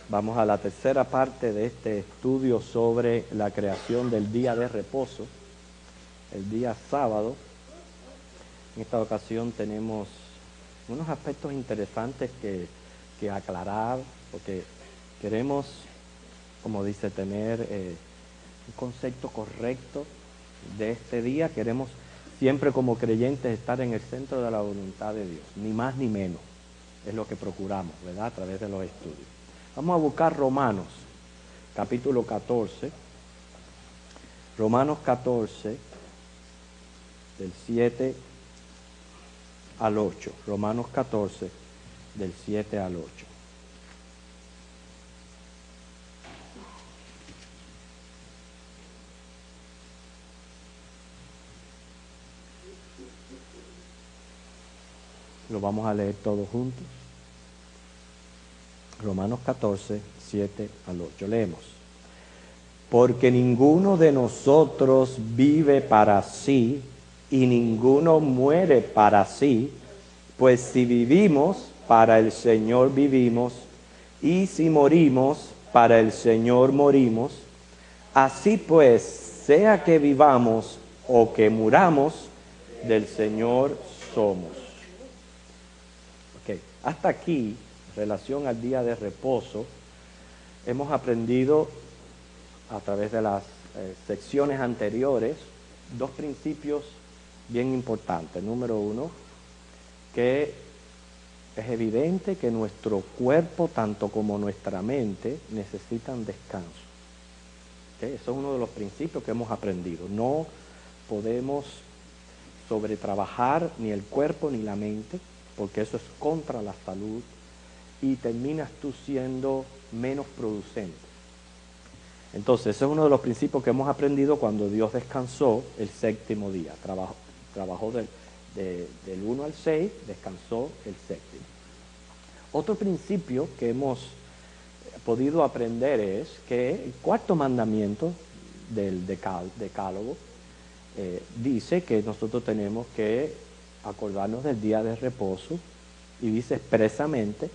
Vamos a la tercera parte de este estudio sobre la creación del día de reposo, el día sábado. En esta ocasión tenemos unos aspectos interesantes que aclarar, porque queremos, como dice, tener un concepto correcto de este día. Queremos siempre como creyentes estar en el centro de la voluntad de Dios, ni más ni menos. Es lo que procuramos, ¿verdad? A través de los estudios. Vamos a buscar Romanos, capítulo 14. Romanos 14, del 7 al 8. Romanos 14, del 7 al 8. Lo vamos a leer todos juntos. Romanos 14, 7 al 8. Leemos. Porque ninguno de nosotros vive para sí y ninguno muere para sí, pues si vivimos, para el Señor vivimos, y si morimos, para el Señor morimos. Así pues, sea que vivamos o que muramos, del Señor somos. Okay. Hasta aquí, en relación al día de reposo, hemos aprendido a través de las secciones anteriores dos principios bien importantes. Número uno, que es evidente que nuestro cuerpo, tanto como nuestra mente, necesitan descanso. ¿Okay? Eso es uno de los principios que hemos aprendido. No podemos sobretrabajar ni el cuerpo ni la mente, porque eso es contra la salud y terminas tú siendo menos producente. Entonces, ese es uno de los principios que hemos aprendido cuando Dios descansó el séptimo día. Trabajó del 1 al 6, descansó el séptimo. Otro principio que hemos podido aprender es que el cuarto mandamiento del decálogo dice que nosotros tenemos que acordarnos del día de reposo, y dice expresamente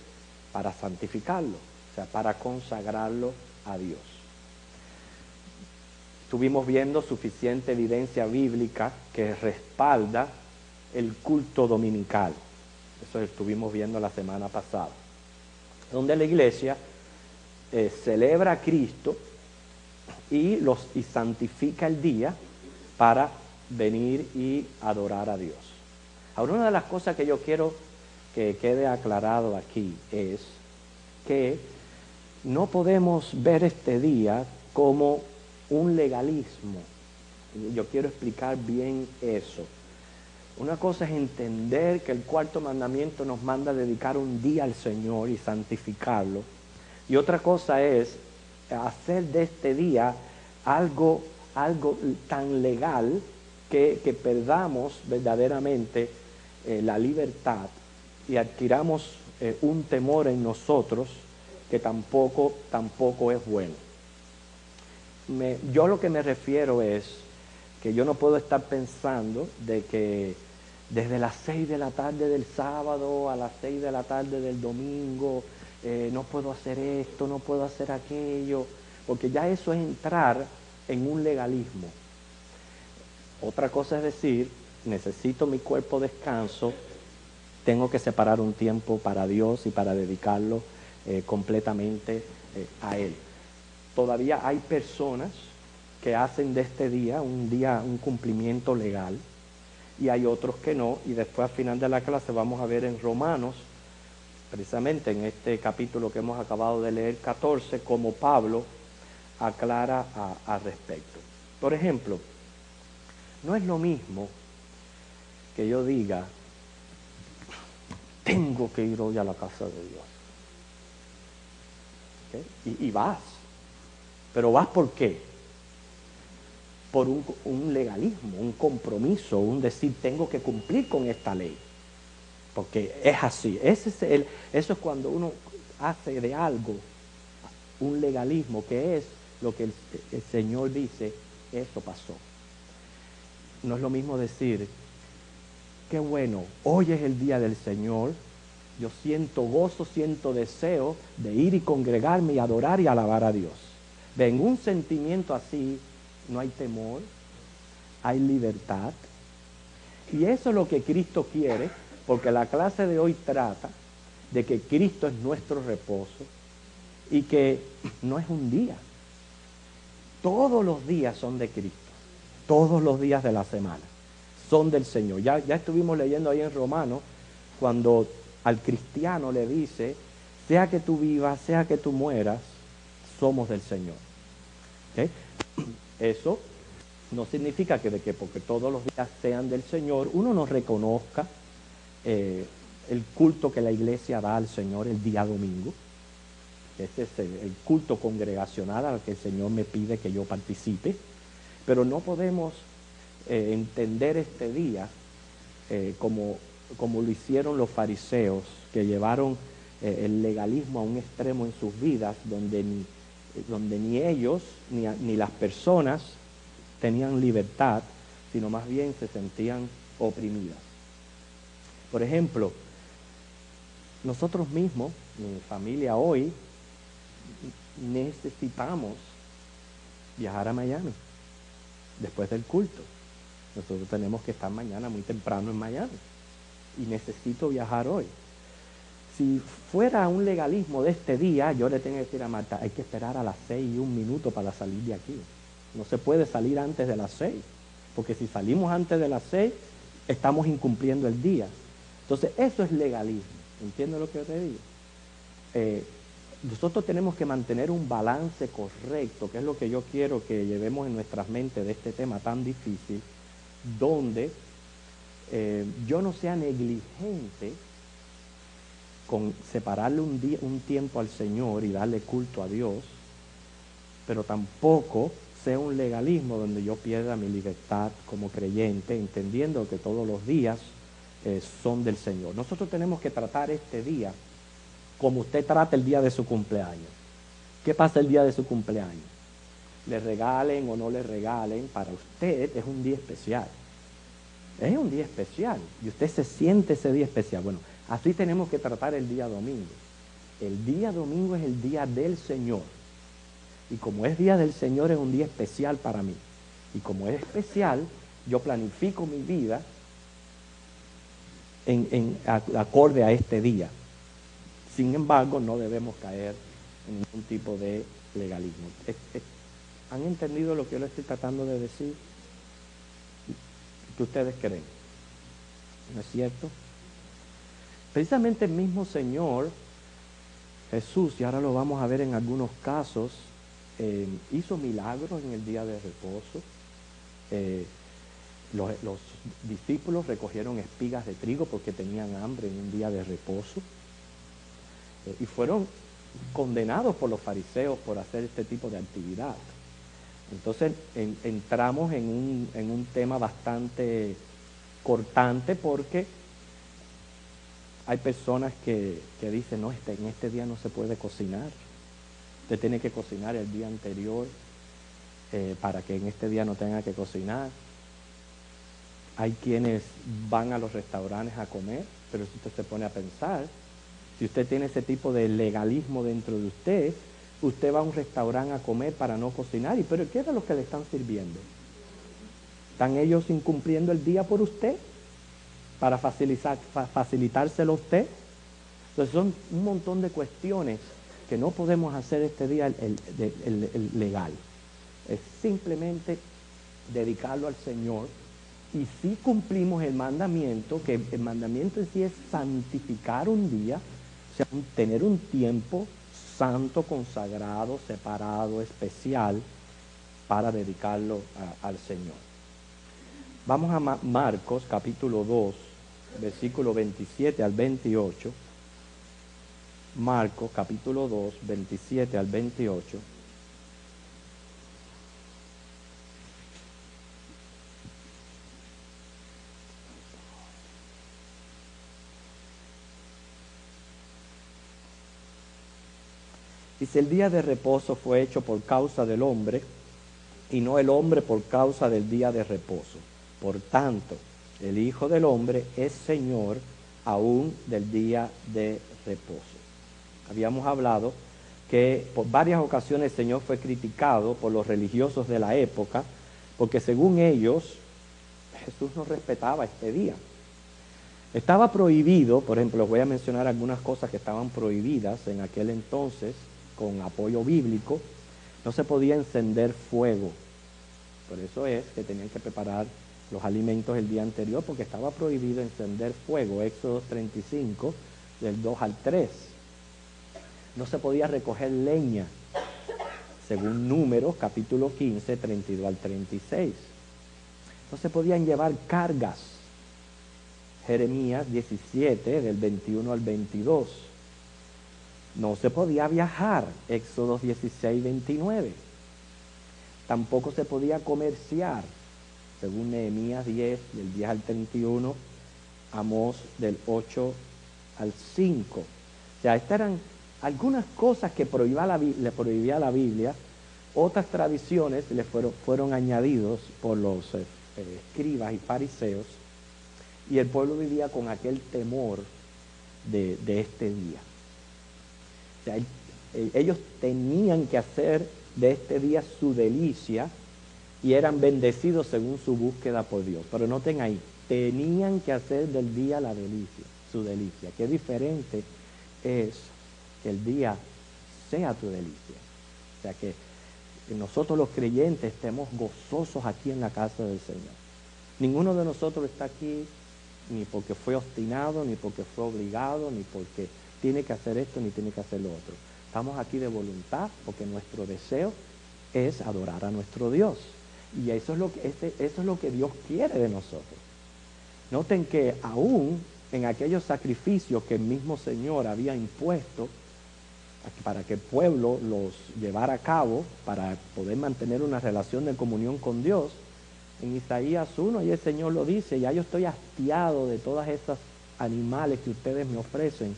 para santificarlo, o sea, para consagrarlo a Dios. Estuvimos viendo suficiente evidencia bíblica que respalda el culto dominical. Eso estuvimos viendo la semana pasada, donde la iglesia celebra a Cristo y santifica el día para venir y adorar a Dios. Ahora, una de las cosas que yo quiero que quede aclarado aquí es que no podemos ver este día como un legalismo. Yo quiero explicar bien eso. Una cosa es entender que el cuarto mandamiento nos manda a dedicar un día al Señor y santificarlo. Y otra cosa es hacer de este día algo tan legal que perdamos verdaderamente la libertad y adquiramos un temor en nosotros que tampoco es bueno. Yo lo que me refiero es que yo no puedo estar pensando de que desde las 6 de la tarde del sábado a las 6 de la tarde del domingo no puedo hacer esto, no puedo hacer aquello, porque ya eso es entrar en un legalismo. Otra cosa es decir, necesito mi cuerpo descanso, tengo que separar un tiempo para Dios y para dedicarlo completamente a Él. Todavía hay personas que hacen de este día un cumplimiento legal, y hay otros que no, y después al final de la clase vamos a ver en Romanos, precisamente en este capítulo que hemos acabado de leer, 14, como Pablo aclara al respecto. Por ejemplo, no es lo mismo que yo diga, tengo que ir hoy a la casa de Dios. ¿Okay? Y vas. ¿Pero vas por qué? Por un legalismo, un compromiso, un decir, tengo que cumplir con esta ley. Porque es así. Eso es cuando uno hace de algo un legalismo, que es lo que el Señor dice, eso pasó. No es lo mismo decir, qué bueno, hoy es el día del Señor, Yo siento gozo, siento deseo de ir y congregarme y adorar y alabar a Dios. En un sentimiento así no hay temor, hay libertad. Y eso es lo que Cristo quiere, porque la clase de hoy trata de que Cristo es nuestro reposo y que no es un día. Todos los días son de Cristo. Todos los días de la semana son del Señor. Ya estuvimos leyendo ahí en Romanos, cuando al cristiano le dice, sea que tú vivas, sea que tú mueras, somos del Señor. ¿Okay? Eso no significa que porque todos los días sean del Señor, uno no reconozca el culto que la iglesia da al Señor el día domingo. Ese es el culto congregacional al que el Señor me pide que yo participe. Pero no podemos entender este día como lo hicieron los fariseos, que llevaron el legalismo a un extremo en sus vidas, donde ni ellos ni las personas tenían libertad, sino más bien se sentían oprimidas. Por ejemplo, nosotros mismos, mi familia hoy, necesitamos viajar a Miami después del culto. Nosotros tenemos que estar mañana muy temprano en Miami y necesito viajar hoy. Si fuera un legalismo de este día, yo le tengo que decir a Marta, hay que esperar a las 6:01 para salir de aquí. No se puede salir antes de las 6, porque si salimos antes de las 6, estamos incumpliendo el día. Entonces, eso es legalismo. ¿Entiendes lo que te digo? Nosotros tenemos que mantener un balance correcto, que es lo que yo quiero que llevemos en nuestras mentes de este tema tan difícil, donde yo no sea negligente con separarle un tiempo al Señor y darle culto a Dios, pero tampoco sea un legalismo donde yo pierda mi libertad como creyente, entendiendo que todos los días son del Señor. Nosotros tenemos que tratar este día como usted trata el día de su cumpleaños. ¿Qué pasa el día de su cumpleaños? Le regalen o no le regalen, para usted es un día especial. Es un día especial y usted se siente ese día especial. Bueno, así tenemos que tratar el día domingo. El día domingo es el día del Señor. Y como es día del Señor, es un día especial para mí. Y como es especial, yo planifico mi vida acorde a este día. Sin embargo, no debemos caer en ningún tipo de legalismo. ¿Han entendido lo que yo les estoy tratando de decir? ¿Qué ustedes creen? ¿No es cierto? Precisamente el mismo Señor Jesús, y ahora lo vamos a ver en algunos casos, hizo milagros en el día de reposo. Los discípulos recogieron espigas de trigo porque tenían hambre en un día de reposo. Y fueron condenados por los fariseos por hacer este tipo de actividad. Entonces entramos en un tema bastante cortante, porque hay personas que dicen, no, en este día no se puede cocinar. Usted tiene que cocinar el día anterior para que en este día no tenga que cocinar. Hay quienes van a los restaurantes a comer, pero si usted se pone a pensar, si usted tiene ese tipo de legalismo dentro de usted, usted va a un restaurante a comer para no cocinar. ¿Pero qué es lo que le están sirviendo? ¿Están ellos incumpliendo el día por usted? ¿Para facilitárselo a usted? Entonces son un montón de cuestiones que no podemos hacer este día el legal. Es simplemente dedicarlo al Señor. Y si cumplimos el mandamiento, que el mandamiento en sí es santificar un día, o sea, tener un tiempo santo, consagrado, separado, especial, para dedicarlo al Señor. Vamos a Marcos capítulo 2, versículo 27 al 28. Marcos capítulo 2, 27 al 28. Dice, el día de reposo fue hecho por causa del hombre, y no el hombre por causa del día de reposo. Por tanto, el Hijo del Hombre es Señor aún del día de reposo. Habíamos hablado que por varias ocasiones el Señor fue criticado por los religiosos de la época, porque según ellos, Jesús no respetaba este día. Estaba prohibido, por ejemplo, les voy a mencionar algunas cosas que estaban prohibidas en aquel entonces, con apoyo bíblico. No se podía encender fuego. Por eso es que tenían que preparar los alimentos el día anterior, porque estaba prohibido encender fuego. Éxodo 35, del 2 al 3. No se podía recoger leña, según Números, capítulo 15, 32 al 36. No se podían llevar cargas. Jeremías 17, del 21 al 22. No se podía viajar. Éxodo 16, 29. Tampoco se podía comerciar, según Nehemías 10, del 10 al 31, Amós del 8 al 5. O sea, estas eran algunas cosas que le prohibía la Biblia. Otras tradiciones fueron añadidos por los escribas y fariseos, y el pueblo vivía con aquel temor de este día. O sea, ellos tenían que hacer de este día su delicia y eran bendecidos según su búsqueda por Dios. Pero noten ahí, tenían que hacer del día la delicia, su delicia. Qué diferente es que el día sea tu delicia. O sea, que nosotros los creyentes estemos gozosos aquí en la casa del Señor. Ninguno de nosotros está aquí ni porque fue obstinado, ni porque fue obligado, ni porque tiene que hacer esto, ni tiene que hacer lo otro. Estamos aquí de voluntad porque nuestro deseo es adorar a nuestro Dios. Y eso es lo que Dios quiere de nosotros. Noten que aún en aquellos sacrificios que el mismo Señor había impuesto para que el pueblo los llevara a cabo, para poder mantener una relación de comunión con Dios, en Isaías 1, y el Señor lo dice: ya yo estoy hastiado de todas esas animales que ustedes me ofrecen,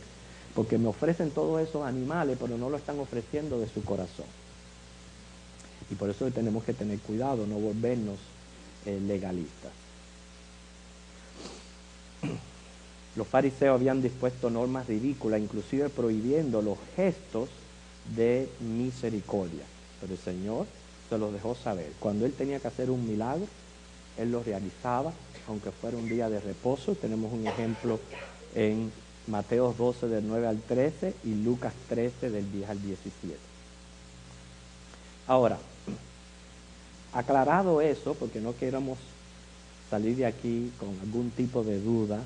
porque me ofrecen todos esos animales, pero no lo están ofreciendo de su corazón. Y por eso tenemos que tener cuidado, no volvernos legalistas. Los fariseos habían dispuesto normas ridículas, inclusive prohibiendo los gestos de misericordia. Pero el Señor se los dejó saber. Cuando Él tenía que hacer un milagro, Él lo realizaba, aunque fuera un día de reposo. Tenemos un ejemplo en Mateo 12, del 9 al 13, y Lucas 13, del 10 al 17. Ahora, aclarado eso, porque no queramos salir de aquí con algún tipo de duda,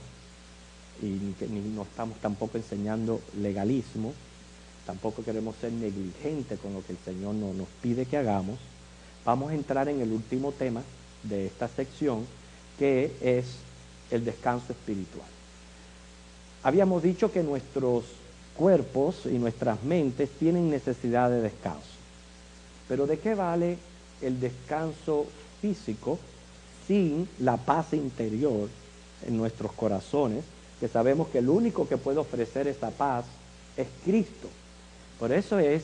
y ni no estamos tampoco enseñando legalismo, tampoco queremos ser negligentes con lo que el Señor nos pide que hagamos, vamos a entrar en el último tema de esta sección, que es el descanso espiritual. Habíamos dicho que nuestros cuerpos y nuestras mentes tienen necesidad de descanso. Pero ¿de qué vale el descanso físico sin la paz interior en nuestros corazones? Que sabemos que el único que puede ofrecer esa paz es Cristo. Por eso es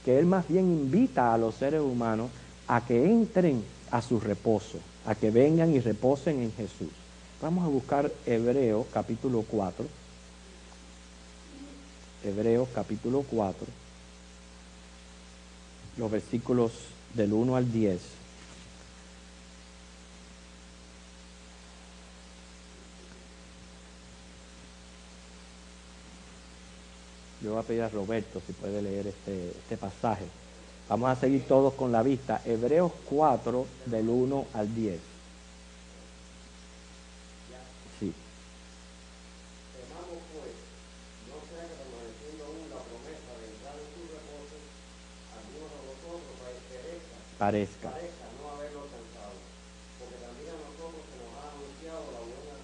que Él más bien invita a los seres humanos a que entren a su reposo, a que vengan y reposen en Jesús. Vamos a buscar Hebreos capítulo 4. Hebreos capítulo 4, los versículos del 1 al 10. Yo voy a pedir a Roberto si puede leer este pasaje. Vamos a seguir todos con la vista. Hebreos 4, del 1 al 10. Sí. Temamos pues, no sea que permaneciendo aún la promesa de entrar en su reposo, alguno de vosotros Parezca. parezca no haberlo alcanzado, porque también a nosotros se nos ha anunciado la buena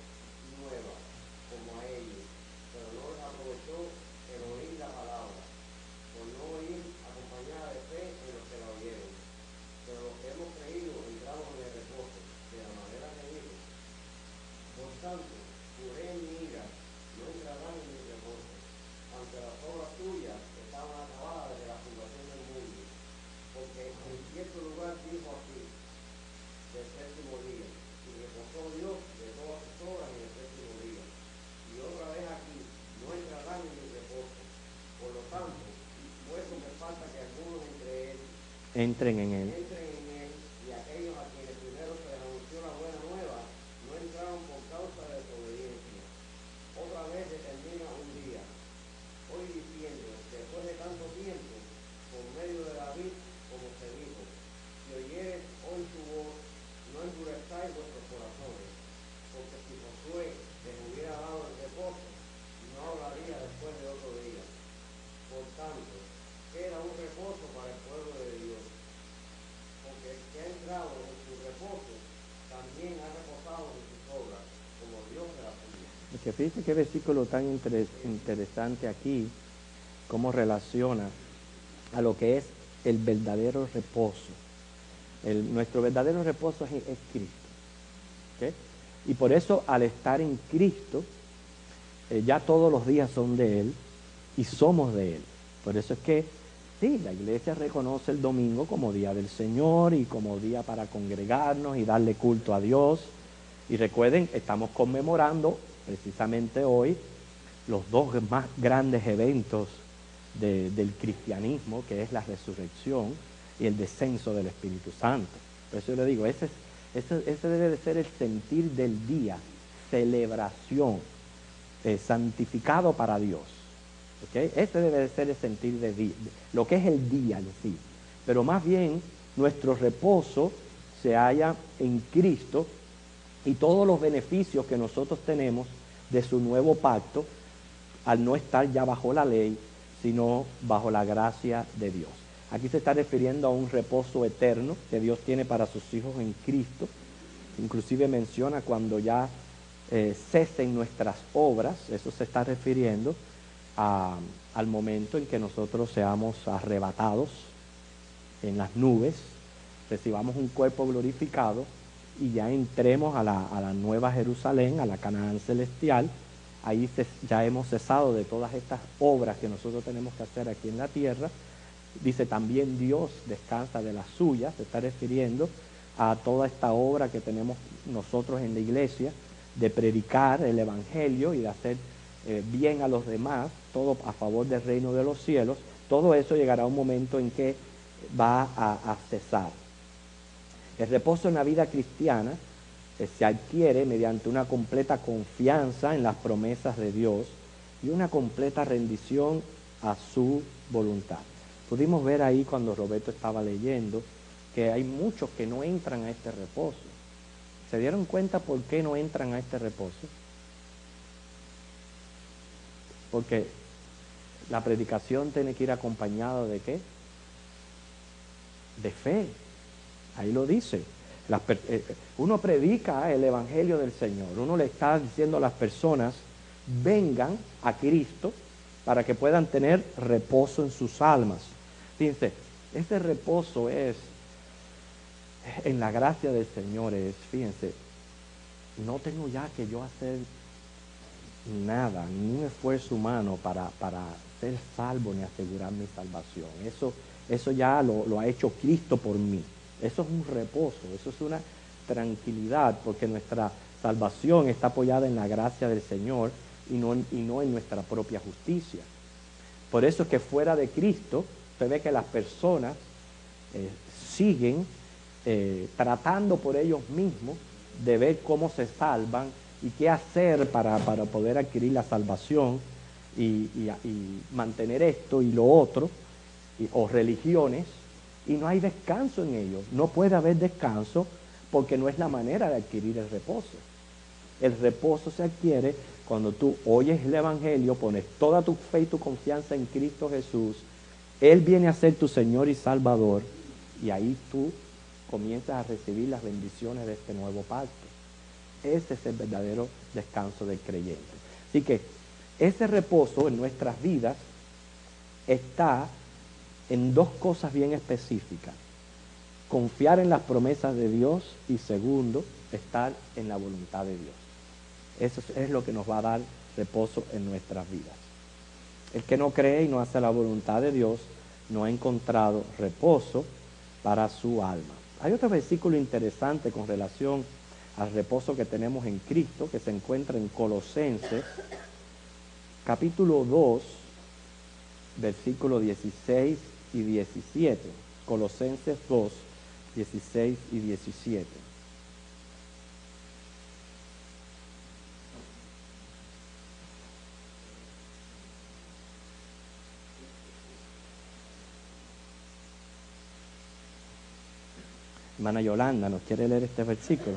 nueva, como a ellos, pero no les aprovechó el oír la palabra, por no oír acompañada de fe en los que la oyeron. Pero los que hemos creído entramos en el reposo, de la manera que dijo: por tanto, juré en mi ira, no entrarán en mi reposo, aunque las obras tuyas estaban acabadas desde la fundación del mundo. Porque en cierto lugar dijo a falta que algunos entre él entren en él. entren en él, y aquellos a quienes primero se les anunció la buena nueva no entraron por causa de desobediencia. Otra vez determina un día, hoy diciendo, después de tanto tiempo, por medio de David, como se dijo, si oyeres hoy su voz, no endurezcáis vuestros corazones, porque si Josué les hubiera dado el reposo, no hablaría después de otro día. Por tanto, queda un reposo para el pueblo de Dios, porque el que ha entrado en su reposo también ha reposado en sus obras, como Dios de la suya. Que fíjate qué versículo tan interesante aquí, cómo relaciona a lo que es el verdadero reposo. Nuestro verdadero reposo es Cristo. ¿Okay? Y por eso, al estar en Cristo, ya todos los días son de Él y somos de Él. Por eso es que, sí, la iglesia reconoce el domingo como día del Señor y como día para congregarnos y darle culto a Dios. Y recuerden, estamos conmemorando precisamente hoy los dos más grandes eventos del cristianismo, que es la resurrección y el descenso del Espíritu Santo. Por eso yo le digo, ese debe de ser el sentir del día, celebración, santificado para Dios. ¿Okay? Ese debe de ser el sentir de lo que es el día en sí. Pero más bien, nuestro reposo se halla en Cristo y todos los beneficios que nosotros tenemos de su nuevo pacto, al no estar ya bajo la ley, sino bajo la gracia de Dios. Aquí se está refiriendo a un reposo eterno que Dios tiene para sus hijos en Cristo. Inclusive menciona cuando ya cesen nuestras obras, eso se está refiriendo al momento en que nosotros seamos arrebatados en las nubes, recibamos un cuerpo glorificado y ya entremos a la nueva Jerusalén, a la Canaán celestial. Ahí ya hemos cesado de todas estas obras que nosotros tenemos que hacer aquí en la tierra. Dice también Dios descansa de las suyas, se está refiriendo a toda esta obra que tenemos nosotros en la iglesia, de predicar el Evangelio y de hacer bien a los demás, todo a favor del reino de los cielos. Todo eso llegará a un momento en que va a cesar. El reposo en la vida cristiana se adquiere mediante una completa confianza en las promesas de Dios y una completa rendición a su voluntad. Pudimos ver ahí cuando Roberto estaba leyendo que hay muchos que no entran a este reposo. ¿Se dieron cuenta por qué no entran a este reposo? Porque la predicación tiene que ir acompañada ¿de qué? De fe. Ahí lo dice. Uno predica el Evangelio del Señor. Uno le está diciendo a las personas, vengan a Cristo para que puedan tener reposo en sus almas. Fíjense, ese reposo es, en la gracia del Señor es, fíjense, no tengo ya que yo hacer nada, ni un esfuerzo humano para ser salvo ni asegurar mi salvación. Eso ya lo ha hecho Cristo por mí. Eso es un reposo, eso es una tranquilidad, porque nuestra salvación está apoyada en la gracia del Señor y no en nuestra propia justicia. Por eso es que fuera de Cristo, se ve que las personas siguen tratando por ellos mismos de ver cómo se salvan y qué hacer para poder adquirir la salvación y mantener esto y lo otro, o religiones, y no hay descanso en ellos. No puede haber descanso porque no es la manera de adquirir el reposo. El reposo se adquiere cuando tú oyes el Evangelio, pones toda tu fe y tu confianza en Cristo Jesús. Él viene a ser tu Señor y Salvador, y ahí tú comienzas a recibir las bendiciones de este nuevo pacto. Ese es el verdadero descanso del creyente. Así que ese reposo en nuestras vidas está en dos cosas bien específicas: confiar en las promesas de Dios, y segundo, estar en la voluntad de Dios. Eso es lo que nos va a dar reposo en nuestras vidas. El que no cree y no hace la voluntad de Dios no ha encontrado reposo para su alma. Hay otro versículo interesante con relación al reposo que tenemos en Cristo, que se encuentra en Colosenses, capítulo 2, versículo 16 y 17. Colosenses 2, 16 y 17. Hermana Yolanda, ¿nos quiere leer este versículo?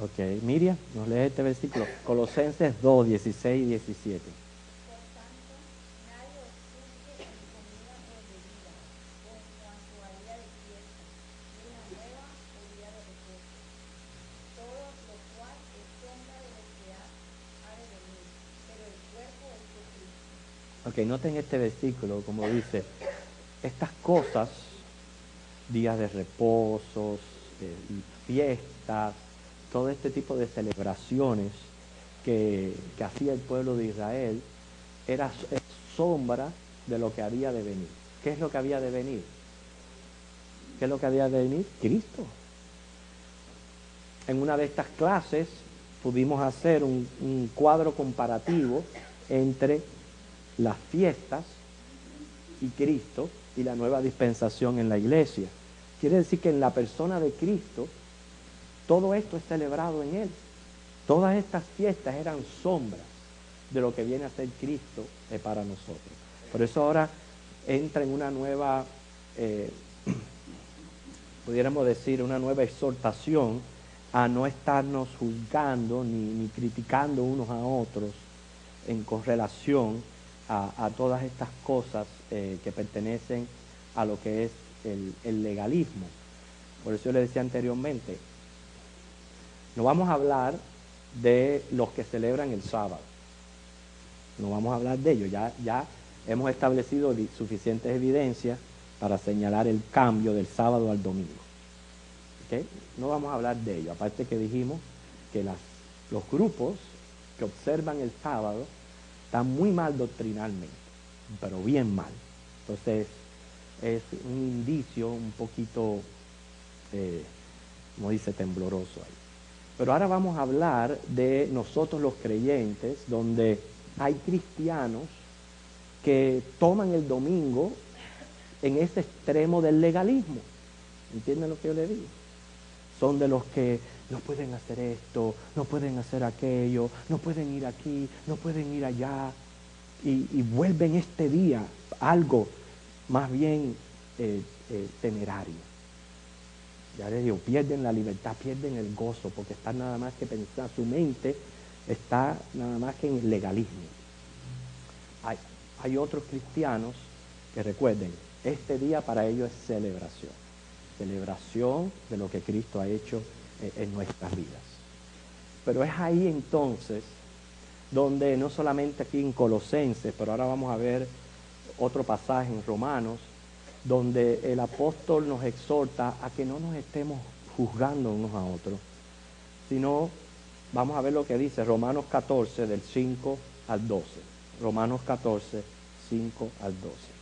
Ok, Miriam, nos lee este versículo. Colosenses 2, 16 y 17. Por tanto, nadie os juzgue en comida o en bebida, o en cuanto a día de fiesta, luna nueva o día de reposo, todo lo cual es sombra de lo que ha de venir, pero el cuerpo es de Cristo. Ok, noten este versículo, como dice, estas cosas, días de reposos, fiestas, todo este tipo de celebraciones que hacía el pueblo de Israel, es sombra de lo que había de venir. ¿Qué es lo que había de venir? ¿Qué es lo que había de venir? Cristo. En una de estas clases pudimos hacer un cuadro comparativo entre las fiestas y Cristo y la nueva dispensación en la iglesia. Quiere decir que en la persona de Cristo todo esto es celebrado en Él. Todas estas fiestas eran sombras de lo que viene a ser Cristo para nosotros. Por eso ahora entra en una nueva, pudiéramos decir, una nueva exhortación a no estarnos juzgando ni criticando unos a otros con relación a todas estas cosas que pertenecen a lo que es el legalismo. Por eso yo le decía anteriormente, no vamos a hablar de los que celebran el sábado. No vamos a hablar de ellos. Ya hemos establecido suficientes evidencias para señalar el cambio del sábado al domingo. ¿Okay? No vamos a hablar de ello. Aparte que dijimos que los grupos que observan el sábado están muy mal doctrinalmente, pero bien mal. Entonces es un indicio un poquito, como dice, tembloroso ahí. Pero ahora vamos a hablar de nosotros los creyentes, donde hay cristianos que toman el domingo en ese extremo del legalismo. ¿Entienden lo que yo le digo? Son de los que no pueden hacer esto, no pueden hacer aquello, no pueden ir aquí, no pueden ir allá, y vuelven este día algo más bien temerario. Ya les digo, pierden la libertad, pierden el gozo, porque están nada más que pensando, su mente está nada más que en el legalismo. Hay otros cristianos que recuerden, este día para ellos es celebración de lo que Cristo ha hecho en nuestras vidas. Pero es ahí entonces donde no solamente aquí en Colosenses, pero ahora vamos a ver otro pasaje en Romanos, donde el apóstol nos exhorta a que no nos estemos juzgando unos a otros, sino vamos a ver lo que dice Romanos 14 del 5 al 12. Romanos 14, 5 al 12.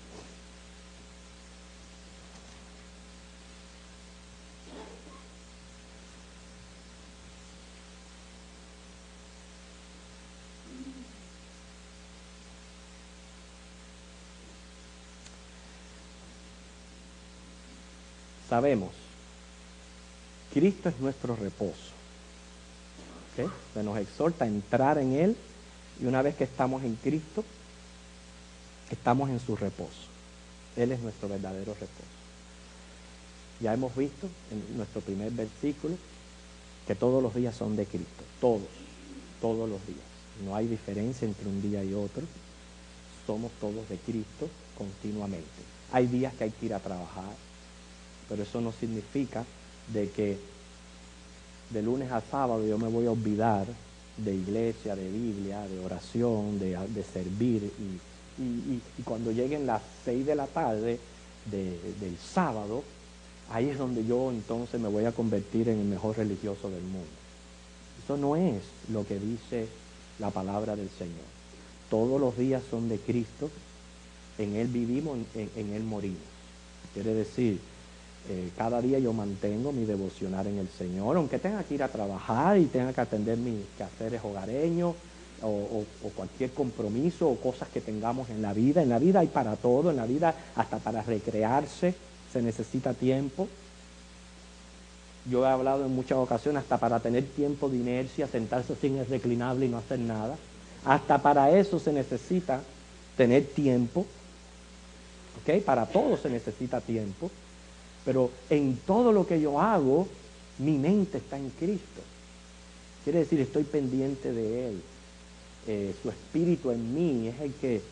Sabemos, Cristo es nuestro reposo. ¿Okay? Se nos exhorta a entrar en Él, y una vez que estamos en Cristo, estamos en su reposo. Él es nuestro verdadero reposo. Ya hemos visto en nuestro primer versículo que todos los días son de Cristo. Todos los días. No hay diferencia entre un día y otro. Somos todos de Cristo continuamente. Hay días que hay que ir a trabajar, pero eso no significa de que de lunes a sábado yo me voy a olvidar de iglesia, de Biblia, de oración, de servir. Y cuando lleguen las 6 de la tarde del sábado, ahí es donde yo entonces me voy a convertir en el mejor religioso del mundo. Eso no es lo que dice la palabra del Señor. Todos los días son de Cristo, en Él vivimos, en Él morimos. Quiere decir, cada día yo mantengo mi devocional en el Señor, aunque tenga que ir a trabajar y tenga que atender mis quehaceres hogareños, o cualquier compromiso o cosas que tengamos en la vida. En la vida hay para todo, en la vida hasta para recrearse se necesita tiempo. Yo he hablado en muchas ocasiones hasta para tener tiempo de inercia, sentarse sin el reclinable y no hacer nada. Hasta para eso se necesita tener tiempo. ¿Ok? Para todo se necesita tiempo. Pero en todo lo que yo hago, mi mente está en Cristo. Quiere decir, estoy pendiente de Él. Su espíritu en mí es el que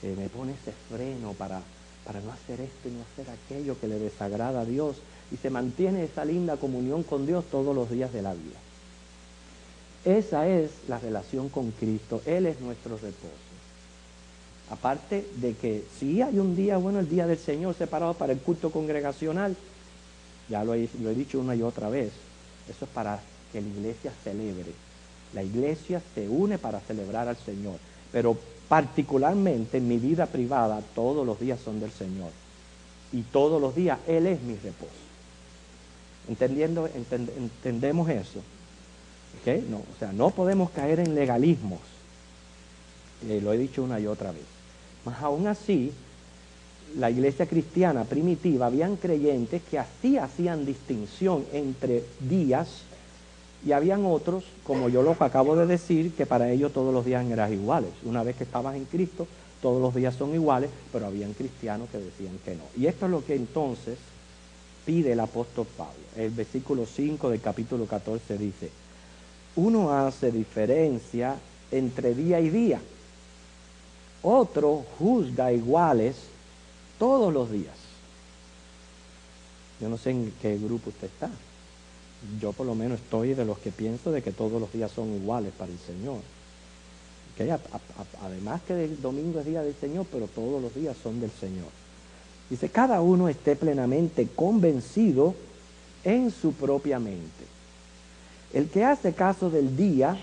me pone ese freno para no hacer esto y no hacer aquello que le desagrada a Dios. Y se mantiene esa linda comunión con Dios todos los días de la vida. Esa es la relación con Cristo. Él es nuestro reposo. Aparte de que sí hay un día, bueno, el día del Señor separado para el culto congregacional. Ya lo he dicho una y otra vez. Eso es para que la iglesia celebre. La iglesia se une para celebrar al Señor. Pero particularmente en mi vida privada, todos los días son del Señor. Y todos los días Él es mi reposo. ¿Entendemos eso? ¿Okay? No, o sea, no podemos caer en legalismos. Lo he dicho una y otra vez. Mas aún así, la iglesia cristiana primitiva, habían creyentes que así hacían distinción entre días, y habían otros, como yo lo acabo de decir, que para ellos todos los días eran iguales. Una vez que estabas en Cristo, todos los días son iguales, pero habían cristianos que decían que no. Y esto es lo que entonces pide el apóstol Pablo. El versículo 5 del capítulo 14 dice: uno hace diferencia entre día y día, otro juzga iguales todos los días. Yo no sé en qué grupo usted está. Yo por lo menos estoy de los que pienso de que todos los días son iguales para el Señor. ¿Okay? Además que el domingo es día del Señor, pero todos los días son del Señor. Dice, cada uno esté plenamente convencido en su propia mente. El que hace caso del día,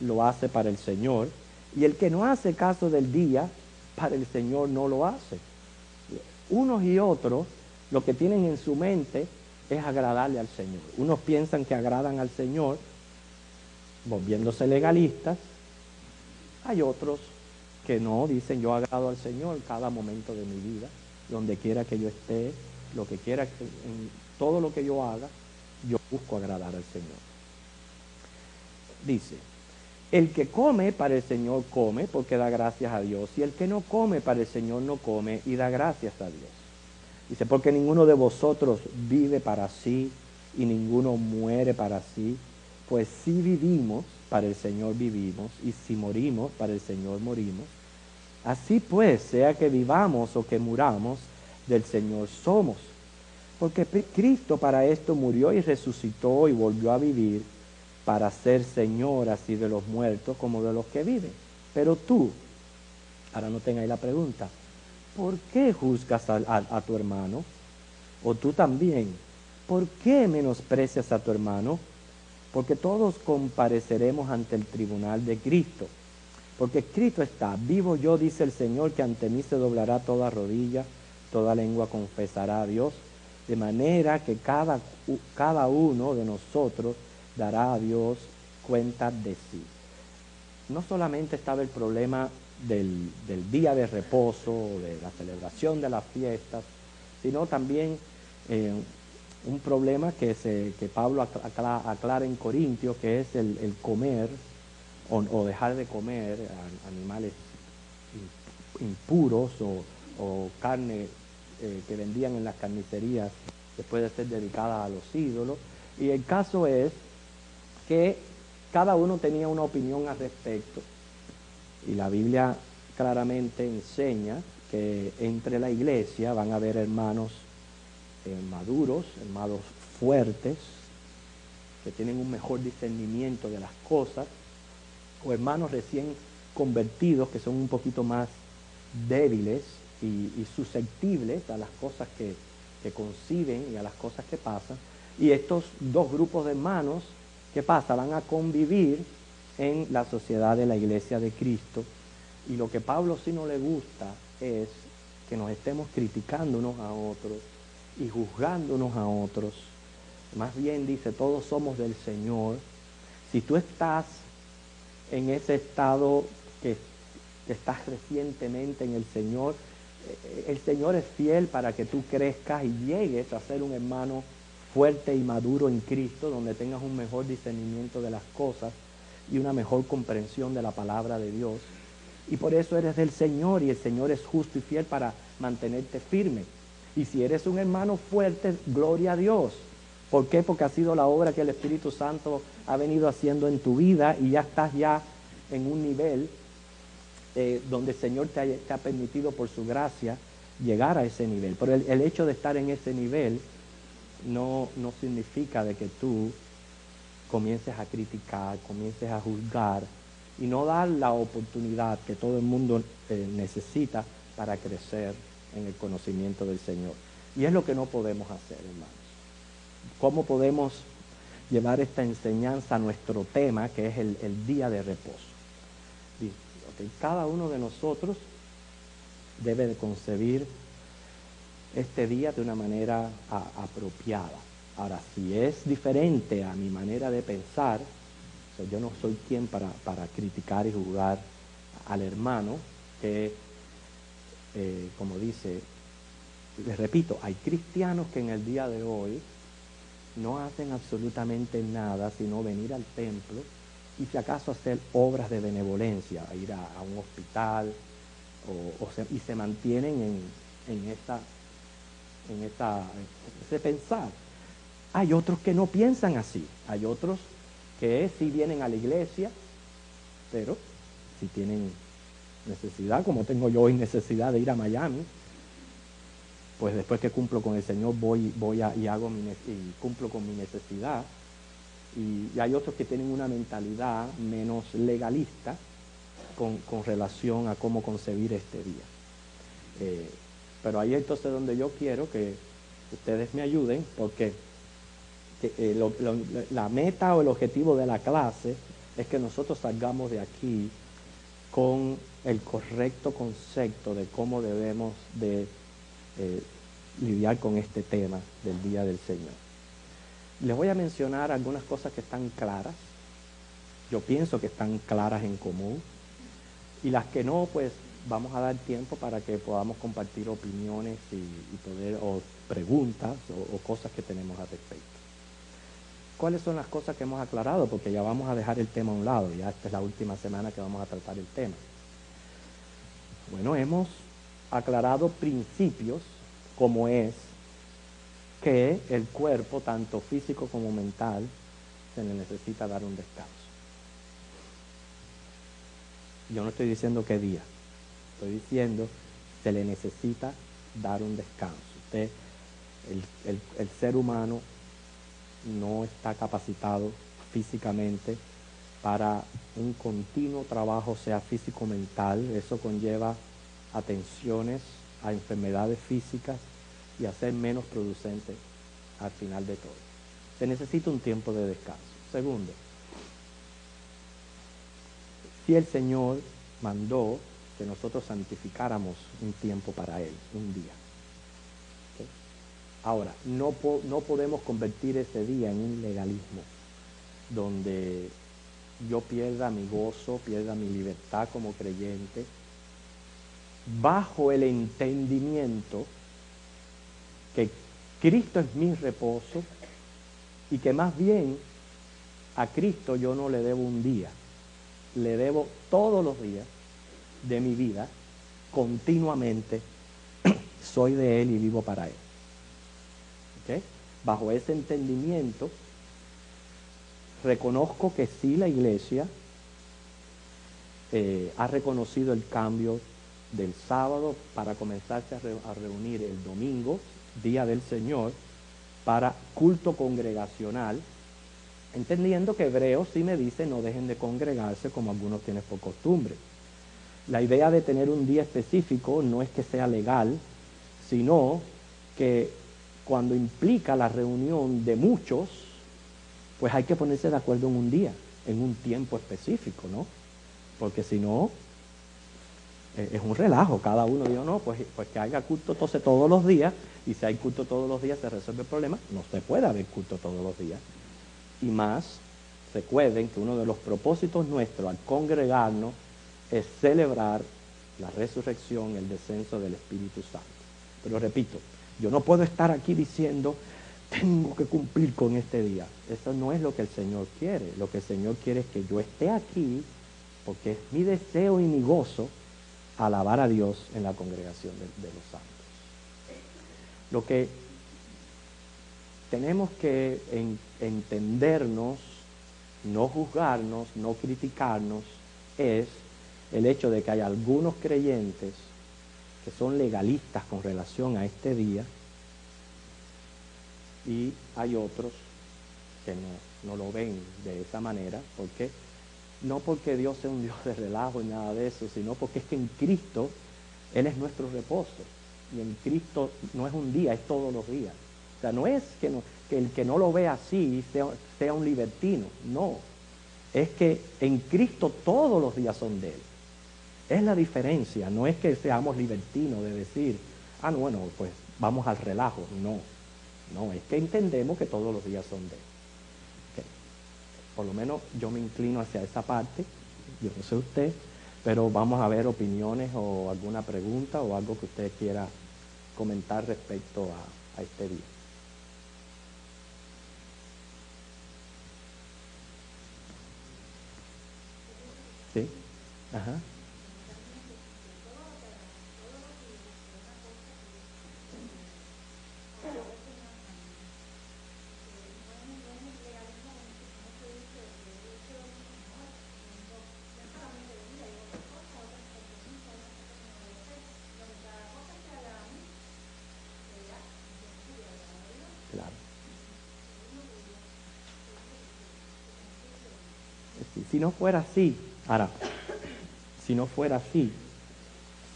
lo hace para el Señor, y el que no hace caso del día, para el Señor no lo hace. Unos y otros, lo que tienen en su mente es agradarle al Señor. Unos piensan que agradan al Señor, volviéndose legalistas. Hay otros que no, dicen yo agrado al Señor cada momento de mi vida, donde quiera que yo esté, lo que quiera, en todo lo que yo haga, yo busco agradar al Señor. Dice, el que come para el Señor come porque da gracias a Dios, y el que no come para el Señor no come y da gracias a Dios. Dice, porque ninguno de vosotros vive para sí y ninguno muere para sí, pues si vivimos, para el Señor vivimos, y si morimos, para el Señor morimos. Así pues, sea que vivamos o que muramos, del Señor somos. Porque Cristo para esto murió y resucitó y volvió a vivir, para ser Señor así de los muertos como de los que viven. Pero tú, ahora no tengáis la pregunta, ¿por qué juzgas a tu hermano? O tú también, ¿por qué menosprecias a tu hermano? Porque todos compareceremos ante el tribunal de Cristo. Porque escrito está, vivo yo, dice el Señor, que ante mí se doblará toda rodilla, toda lengua confesará a Dios, de manera que cada uno de nosotros dará a Dios cuenta de sí. No solamente estaba el problema del día de reposo, de la celebración de las fiestas, sino también un problema que Pablo aclara en Corintios, que es el comer o dejar de comer animales impuros o carne que vendían en las carnicerías después de ser dedicada a los ídolos. Y el caso es que cada uno tenía una opinión al respecto, y la Biblia claramente enseña que entre la iglesia van a haber hermanos maduros, hermanos fuertes, que tienen un mejor discernimiento de las cosas, o hermanos recién convertidos que son un poquito más débiles y susceptibles a las cosas que conciben y a las cosas que pasan. Y estos dos grupos de hermanos, ¿qué pasa? Van a convivir en la sociedad de la iglesia de Cristo. Y lo que Pablo sí no le gusta es que nos estemos criticando unos a otros y juzgando unos a otros. Más bien dice, todos somos del Señor. Si tú estás en ese estado que estás recientemente en el Señor, el Señor es fiel para que tú crezcas y llegues a ser un hermano fuerte y maduro en Cristo, donde tengas un mejor discernimiento de las cosas y una mejor comprensión de la palabra de Dios. Y por eso eres del Señor, y el Señor es justo y fiel para mantenerte firme. Y si eres un hermano fuerte, gloria a Dios. ¿Por qué? Porque ha sido la obra que el Espíritu Santo ha venido haciendo en tu vida, y ya estás ya en un nivel donde el Señor te ha permitido por su gracia llegar a ese nivel. Pero el hecho de estar en ese nivel no significa de que tú comiences a criticar, comiences a juzgar y no dar la oportunidad que todo el mundo necesita para crecer en el conocimiento del Señor. Y es lo que no podemos hacer, hermanos. ¿Cómo podemos llevar esta enseñanza a nuestro tema, que es el día de reposo? Cada uno de nosotros debe de concebir este día de una manera apropiada. Ahora, si es diferente a mi manera de pensar, o sea, yo no soy quien para criticar y juzgar al hermano que, como dice, les repito, hay cristianos que en el día de hoy no hacen absolutamente nada sino venir al templo y si acaso hacer obras de benevolencia, ir a un hospital, y se mantienen en ese pensar. Hay otros que no piensan así, hay otros que sí vienen a la iglesia, pero si tienen necesidad, como tengo yo hoy necesidad de ir a Miami, pues después que cumplo con el Señor voy y cumplo con mi necesidad. Y hay otros que tienen una mentalidad menos legalista con relación a cómo concebir este día. Pero ahí entonces donde yo quiero que ustedes me ayuden, porque la meta o el objetivo de la clase es que nosotros salgamos de aquí con el correcto concepto de cómo debemos de lidiar con este tema del Día del Señor. Les voy a mencionar algunas cosas que están claras. Yo pienso que están claras en común. Y las que no, pues vamos a dar tiempo para que podamos compartir opiniones o preguntas o cosas que tenemos al respecto. ¿Cuáles son las cosas que hemos aclarado? Porque ya vamos a dejar el tema a un lado. Ya esta es la última semana que vamos a tratar el tema. Bueno, hemos aclarado principios como es que el cuerpo, tanto físico como mental, se le necesita dar un descanso. Yo no estoy diciendo qué día, estoy diciendo se le necesita dar un descanso. El ser humano no está capacitado físicamente para un continuo trabajo, sea físico o mental. Eso conlleva atenciones a enfermedades físicas y a ser menos producente al final de todo. Se necesita un tiempo de descanso. Segundo, si el Señor mandó que nosotros santificáramos un tiempo para Él, un día. ¿Okay? Ahora, no podemos convertir ese día en un legalismo, donde yo pierda mi gozo, pierda mi libertad como creyente, bajo el entendimiento que Cristo es mi reposo y que más bien a Cristo yo no le debo un día, le debo todos los días de mi vida, continuamente. Soy de Él y vivo para Él. ¿Okay? Bajo ese entendimiento, reconozco que sí, la iglesia ha reconocido el cambio del sábado para comenzarse a reunir el domingo, día del Señor, para culto congregacional, entendiendo que Hebreos sí me dice no dejen de congregarse como algunos tienen por costumbre. La idea de tener un día específico no es que sea legal, sino que cuando implica la reunión de muchos, pues hay que ponerse de acuerdo en un día, en un tiempo específico, ¿no? Porque si no, es un relajo. Cada uno dice, no, pues que haya culto entonces todos los días, y si hay culto todos los días se resuelve el problema. No se puede haber culto todos los días. Y más recuerden que uno de los propósitos nuestros al congregarnos es celebrar la resurrección, el descenso del Espíritu Santo. Pero repito, yo no puedo estar aquí diciendo, tengo que cumplir con este día. Eso no es lo que el Señor quiere. Lo que el Señor quiere es que yo esté aquí, porque es mi deseo y mi gozo alabar a Dios en la congregación de los santos. Lo que tenemos que entendernos, no juzgarnos, no criticarnos, es el hecho de que hay algunos creyentes que son legalistas con relación a este día y hay otros que no lo ven de esa manera, porque no porque Dios sea un Dios de relajo y nada de eso, sino porque es que en Cristo Él es nuestro reposo, y en Cristo no es un día, es todos los días. O sea, no es que el que no lo ve así sea un libertino, no, es que en Cristo todos los días son de Él. Es la diferencia, no es que seamos libertinos de decir, no, bueno, pues vamos al relajo, no, es que entendemos que todos los días son de Él. Okay. Por lo menos yo me inclino hacia esa parte, yo no sé usted, pero vamos a ver opiniones o alguna pregunta o algo que usted quiera comentar respecto a este día. ¿Sí? Ajá. Claro. Si no fuera así, ahora, si no fuera así,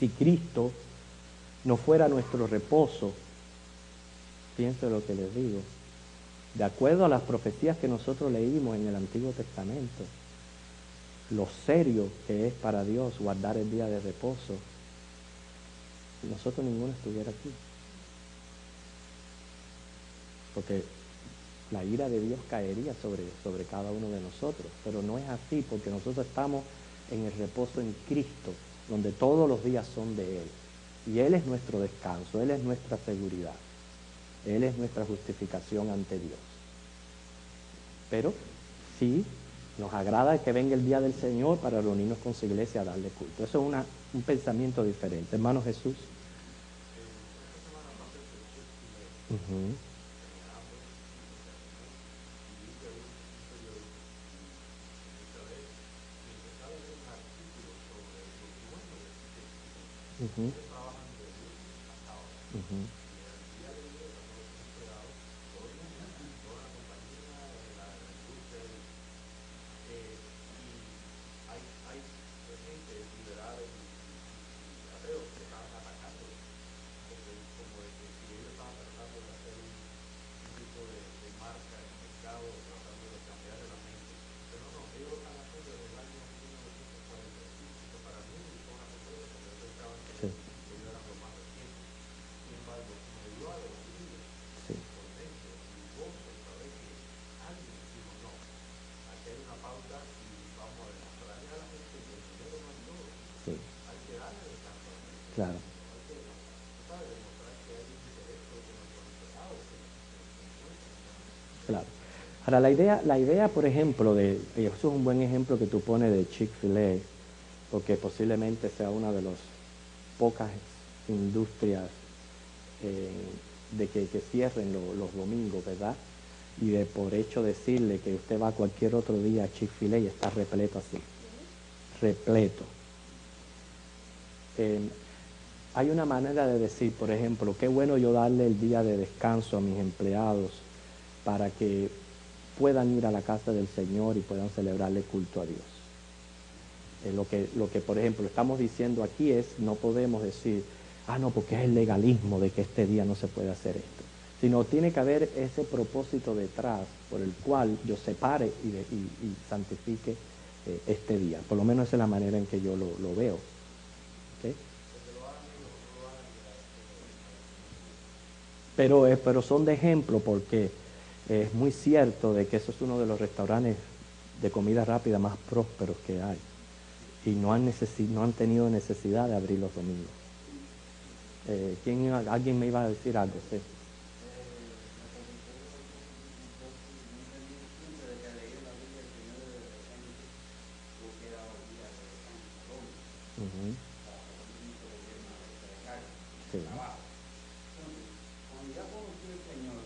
si Cristo no fuera nuestro reposo, pienso lo que les digo, de acuerdo a las profecías que nosotros leímos en el Antiguo Testamento, lo serio que es para Dios guardar el día de reposo, nosotros ninguno estuviera aquí. Porque la ira de Dios caería sobre cada uno de nosotros, pero no es así, porque nosotros estamos en el reposo en Cristo, donde todos los días son de Él. Y Él es nuestro descanso, Él es nuestra seguridad, Él es nuestra justificación ante Dios. Pero sí, nos agrada que venga el día del Señor para reunirnos con su iglesia a darle culto. Eso es un pensamiento diferente. Hermano Jesús. Uh-huh. Uh-huh. Uh-huh. Sí. Sí. Sí. Claro. Claro. Ahora, la idea, por ejemplo, eso es un buen ejemplo que tú pones de Chick-fil-A, porque posiblemente sea una de las pocas industrias de que cierren los domingos, ¿verdad? Y de por hecho decirle que usted va cualquier otro día a Chick-fil-A y está repleto así, repleto. Hay una manera de decir, por ejemplo, qué bueno yo darle el día de descanso a mis empleados para que puedan ir a la casa del Señor y puedan celebrarle culto a Dios. Lo que, por ejemplo, estamos diciendo aquí es, no podemos decir, no, porque es el legalismo de que este día no se puede hacer esto, sino tiene que haber ese propósito detrás por el cual yo separe y santifique este día. Por lo menos esa es la manera en que yo lo veo. ¿Okay? Pero son de ejemplo porque es muy cierto de que eso es uno de los restaurantes de comida rápida más prósperos que hay. Y no han tenido necesidad de abrir los domingos. ¿Alguien me iba a decir algo? Sí. Ujú. Sí. Cuando ya conocí al Señor,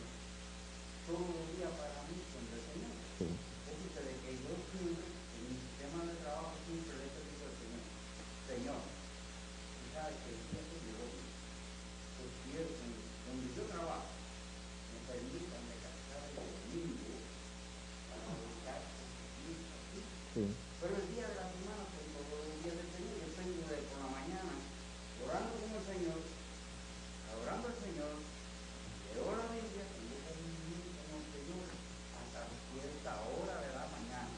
todos los días para mí son del Señor. Sí. Es decir, de que yo siempre, en mi sistema de trabajo, siempre le he pedido al Señor, Señor, tú sabes que el día que yo quiero, donde yo trabajo, me permitan descansar el domingo para dedicar a Cristo. Sí. Pero el día de la semana son todos los días del Señor. Yo tengo de por la mañana orando con el Señor, adorando al Señor, leo la Biblia, tengo comunión con el Señor hasta cierta hora de la mañana.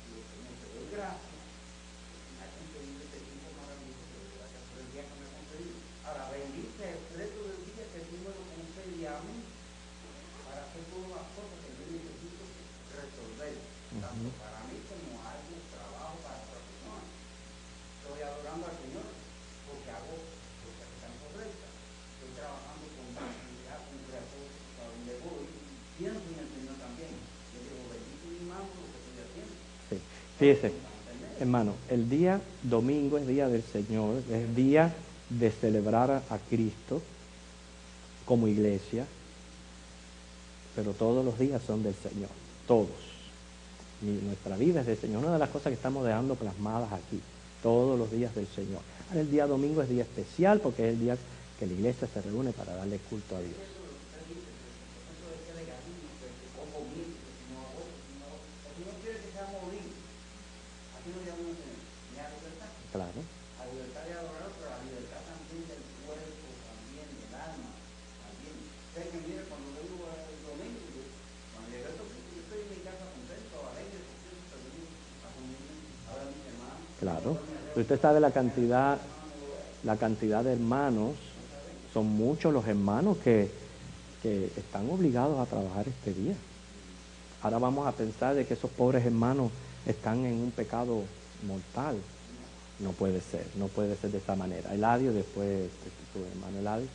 Y el Señor, te doy gracias, me ha concedido este tiempo maravilloso, te doy gracias por el día que me ha concedido. Ahora, bendice el resto del día que tú me lo concedes a mí para hacer todas las cosas que yo necesito resolver, tanto para mí como algo, trabajo para otra persona. Estoy adorando al Señor porque hago cosas que están correctas. Estoy trabajando con tranquilidad, con propósito, a donde voy, pienso en el Señor también. Yo digo, bendito mi mano lo que estoy haciendo. Sí. Fíjese, hermano, el día domingo es día del Señor, es día de celebrar a Cristo como iglesia, pero todos los días son del Señor, todos. Nuestra vida es del Señor, una de las cosas que estamos dejando plasmadas aquí, todos los días del Señor. Ahora, el día domingo es día especial porque es el día que la iglesia se reúne para darle culto a Dios. Claro. La libertad de adorar, pero la libertad también del cuerpo, también del alma, también. Sé que mire, cuando vengo el domingo, cuando llegué a esto, yo estoy en mi casa contento, alegre, porque yo estoy a comunión, ahora mis hermanos. Claro. Usted sabe la cantidad de hermanos, son muchos los hermanos que están obligados a trabajar este día. Ahora vamos a pensar de que esos pobres hermanos están en un pecado mortal. No puede ser de esta manera. Eladio, después tu hermano Eladio.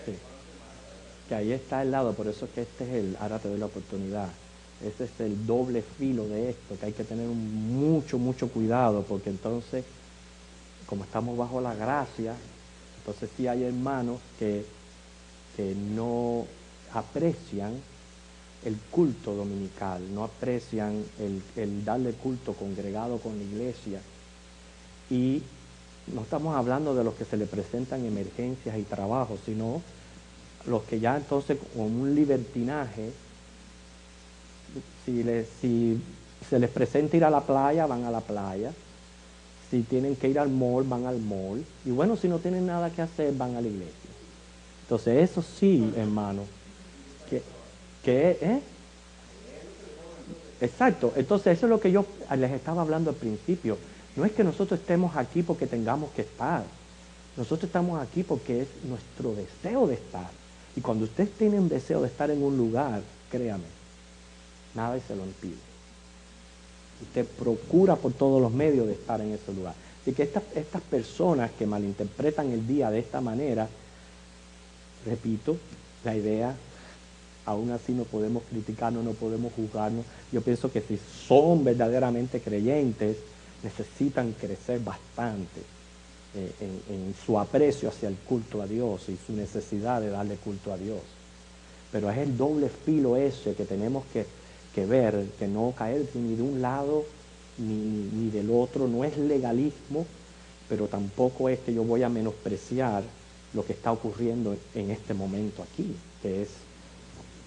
Sí. Que ahí está el lado, por eso es que ahora te doy la oportunidad. Ese es el doble filo de esto, que hay que tener mucho cuidado, porque entonces, como estamos bajo la gracia, entonces sí hay hermanos que no aprecian el culto dominical, no aprecian el darle culto congregado con la iglesia. Y no estamos hablando de los que se le presentan emergencias y trabajos, sino los que ya entonces con un libertinaje, si se les presenta ir a la playa, van a la playa. Si tienen que ir al mall, van al mall. Y bueno, si no tienen nada que hacer, van a la iglesia. Entonces eso sí, hermano, Exacto. Entonces eso es lo que yo les estaba hablando al principio. No es que nosotros estemos aquí porque tengamos que estar. Nosotros estamos aquí porque es nuestro deseo de estar. Y cuando usted tiene un deseo de estar en un lugar, créame, nada se lo impide. Usted procura por todos los medios de estar en ese lugar. Así que estas personas que malinterpretan el día de esta manera, repito, la idea, aún así no podemos criticarnos, no podemos juzgarnos. Yo pienso que si son verdaderamente creyentes, necesitan crecer bastante en su aprecio hacia el culto a Dios y su necesidad de darle culto a Dios. Pero es el doble filo ese que tenemos que ver, que no caer ni de un lado ni del otro. No es legalismo, pero tampoco es que yo voy a menospreciar lo que está ocurriendo en este momento aquí, que es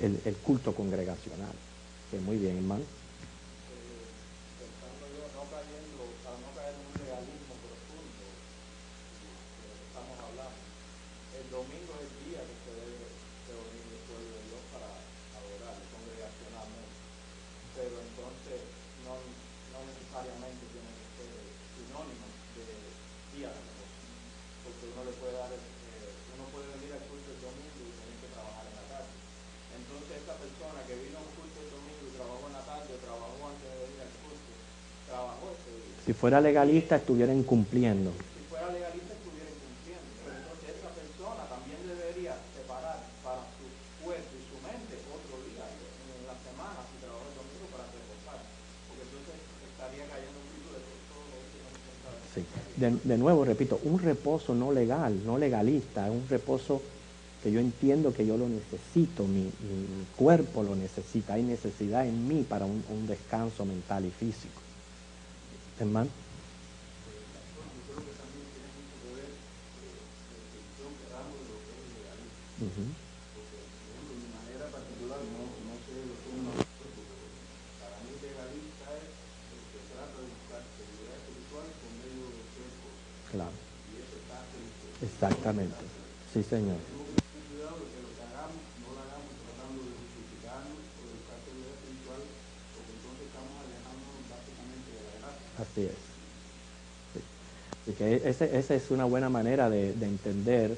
el culto congregacional. Que muy bien, hermano. Pensando yo, para no caer en un legalismo profundo de lo que estamos hablando, el domingo es el día que se debe reunir el pueblo de Dios para adorar congregacionalmente, pero entonces no necesariamente tiene que ser sinónimo de día de reposo, porque uno le puede dar, uno puede venir al culto el domingo y tener que trabajar en la tarde. Entonces esta persona que vino a un culto el domingo y trabajó en la tarde o trabajó antes de venir al culto, trabajó ese día. Si fuera legalista, estuviera incumpliendo. Si fuera legalista estuviera incumpliendo. Pero entonces esa persona también debería separar para su cuerpo y su mente otro día en la semana si trabajó el domingo para reposar. Porque entonces estaría cayendo un ciclo de todo lo que no se Sí. De nuevo, repito, un reposo no legal, no legalista, es un reposo que yo entiendo que yo lo necesito, mi cuerpo lo necesita, hay necesidad en mí para un descanso mental y físico. Hermano. Uh-huh. de manera particular, no sé lo que uno, para mí legalista es el que trata de buscar seguridad espiritual por medio de hacer cosas. Claro. Y eso está Cristo. Exactamente. Sí, señor. Tenemos que tener cuidado de que lo que hagamos, no lo hagamos tratando de justificarnos o de buscar seguridad espiritual, porque entonces estamos alejándonos básicamente de la gracia. Así es. Sí. Así que esa es una buena manera de entender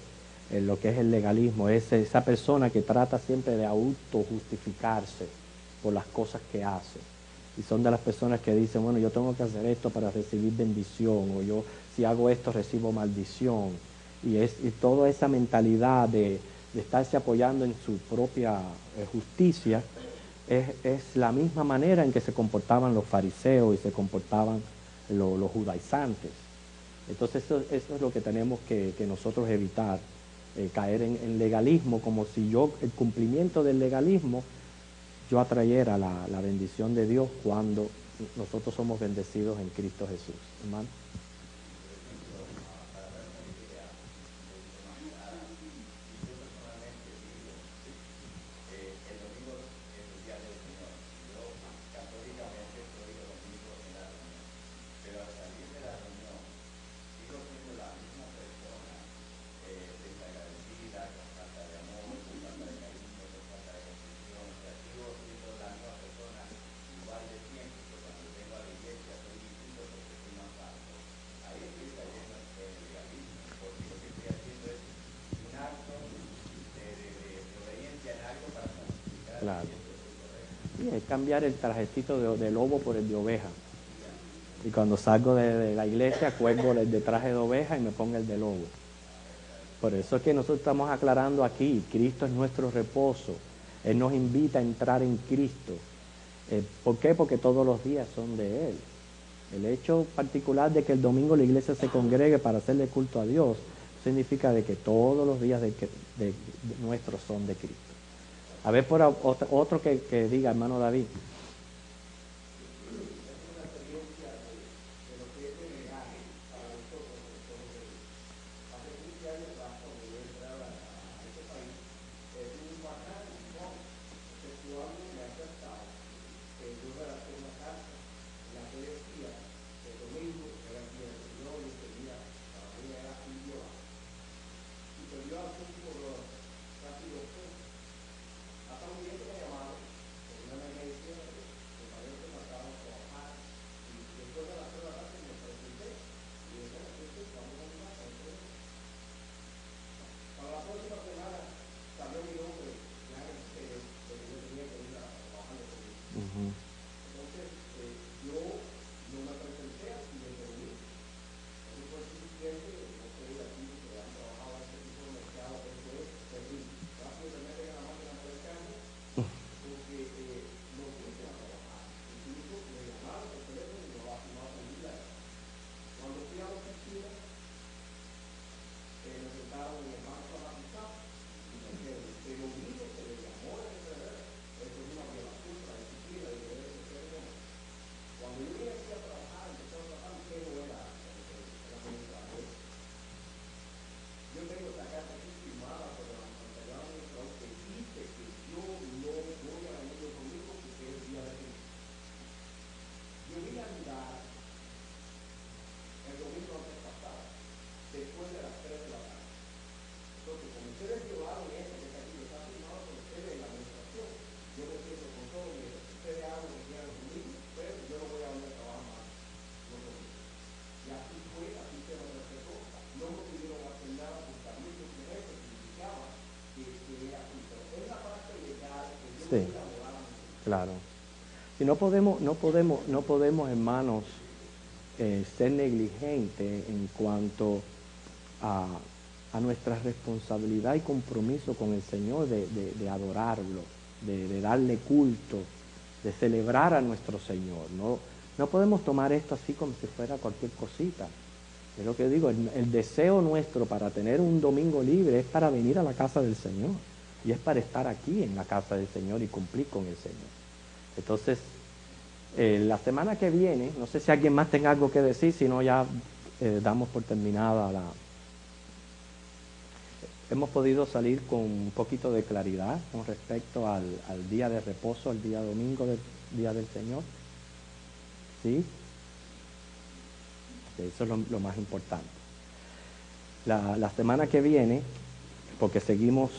lo que es el legalismo, es esa persona que trata siempre de autojustificarse por las cosas que hace. Y son de las personas que dicen, bueno, yo tengo que hacer esto para recibir bendición, o yo si hago esto recibo maldición. Y toda esa mentalidad de estarse apoyando en su propia justicia es la misma manera en que se comportaban los fariseos y se comportaban los judaizantes. Entonces eso es lo que tenemos que nosotros evitar. Caer en legalismo, como si el cumplimiento del legalismo, yo atrayera la bendición de Dios cuando nosotros somos bendecidos en Cristo Jesús. Hermano. Claro. Y es cambiar el trajecito de lobo por el de oveja. Y cuando salgo de la iglesia, cuelgo el de traje de oveja y me pongo el de lobo. Por eso es que nosotros estamos aclarando aquí, Cristo es nuestro reposo. Él nos invita a entrar en Cristo. ¿Por qué? Porque todos los días son de Él. El hecho particular de que el domingo la iglesia se congregue para hacerle culto a Dios significa de que todos los días de nuestros son de Cristo. A ver, por otro que diga, hermano David. Sí, claro. Si no podemos, hermanos, ser negligentes en cuanto a, a nuestra responsabilidad y compromiso con el Señor de adorarlo, de darle culto, de celebrar a nuestro Señor. No podemos tomar esto así como si fuera cualquier cosita. Es lo que digo, el deseo nuestro para tener un domingo libre es para venir a la casa del Señor. Y es para estar aquí en la casa del Señor y cumplir con el Señor. Entonces, la semana que viene, no sé si alguien más tenga algo que decir, si no ya damos por terminada la... Hemos podido salir con un poquito de claridad con respecto al día de reposo, al día domingo del día del Señor. ¿Sí? Eso es lo más importante. La semana que viene, porque seguimos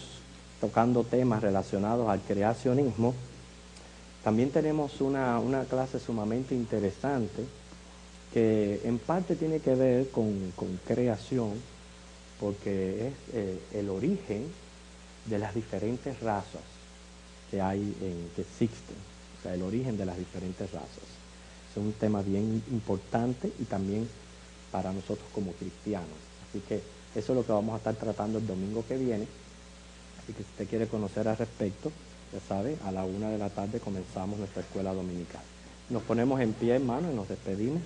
tocando temas relacionados al creacionismo, también tenemos una clase sumamente interesante que en parte tiene que ver con creación, porque es el origen de las diferentes razas que que existen, o sea, el origen de las diferentes razas. Es un tema bien importante y también para nosotros como cristianos. Así que eso es lo que vamos a estar tratando el domingo que viene. Así que si usted quiere conocer al respecto, ya sabe, a la 1 de la tarde comenzamos nuestra escuela dominical. Nos ponemos en pie, hermano, y nos despedimos.